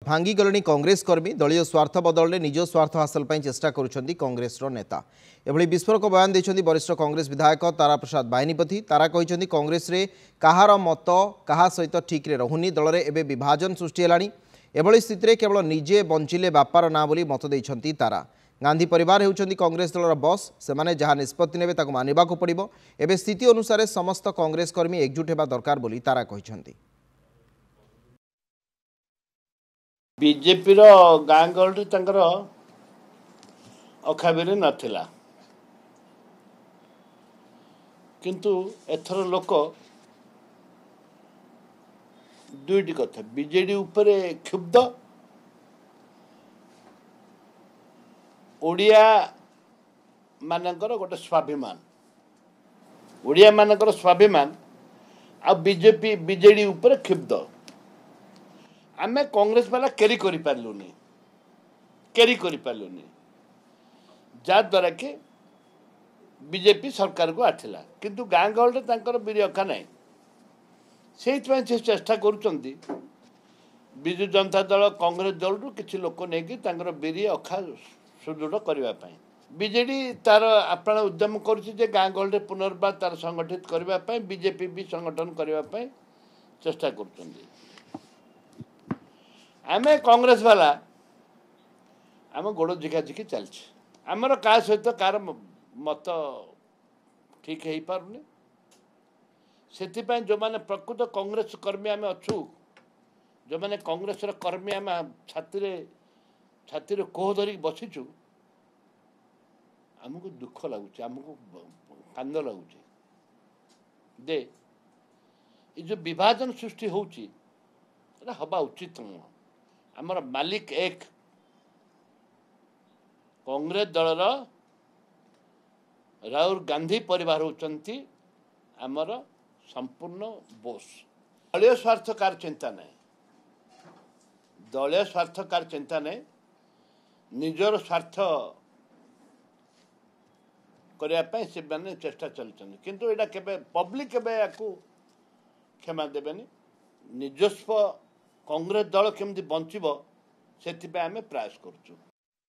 भांगी गले कांग्रेस कर्मी दलीय स्वार्थ बदल में निज स्वार्थ हासिल चेष्टा करुछंती कांग्रेस नेता एभली विस्फोरक बयान देछंती वरिष्ठ कांग्रेस विधायक तारा प्रसाद बाहिनीपति। तारा कहिछंती कांग्रेस रे कहार मत कहा सहित ठीक रे रहुनी दल रे एबे विभाजन सृष्टि हेलानी। एभली स्थिति रे केवल निजे बंचिले बापार ना बोली मत देछंती तारा। गांधी परिवार हेउछंती कांग्रेस दलर बॉस सेमाने जहा निष्पत्ति नेबे ताकु मानिबाकु पड़िबो। एबे स्थिति अनुसार समस्त कांग्रेस कर्मी एकजुट हेबा दरकार बोली तारा कहिछंती। बीजेपी गाँ गहली अखाबी नाला किंतु एथर लोक दुईटी कथा बीजेडी उपरे क्षुब्ध ओडिया मानकर गोटे स्वाभिमान ओडिया मानकर स्वाभिमान आ बीजेपी बीजेडी उपरे क्षुब्ध आमे कांग्रेस वाला कैरी करि पारलुनी द्वारा कि बीजेपी सरकार को आठिला किंतु गाँ गहली तांकर बिरी अखा ना से चेष्टा करुचंती विजु जनता दल कांग्रेस दल रु किछि लोक नहीं बिरी अखा सुदृढ़ करने बीजेडी तार आपण उद्यम करुच्चे गाँ गहली पुनर्बार तार संगठित करने बीजेपी भी संगठन करने चेष्टा करुचंती। आमे कांग्रेस वाला आम गोड़ झिकाझिकी चलছে आमर क्या सहित कार मत ठीक हो पारुनी से जो माने प्रकृत कांग्रेस कर्मी आम अच्छू जो माने कांग्रेस कर्मी आम छाती कोह धरिक बसीचु आमको दुख लगुच आमको कांद लगुच दे ये जो विभाजन सृष्टि होची हवा उचित नुह। आमर मालिक एक कांग्रेस दलर राहुल गांधी परिवार होचंती आमर संपूर्ण बोस दलीय स्वार्थ कार चिंता नहीं दलीय स्वार्थ कार चिंता नहीं निजर स्वार्थ करने से मैंने चेष्टा चलते किंतु एटा केबे पब्लिक केबे याकू क्षमा देबेनी निजस्व कांग्रेस दल केमती बंचब से आम प्रयास करुचु।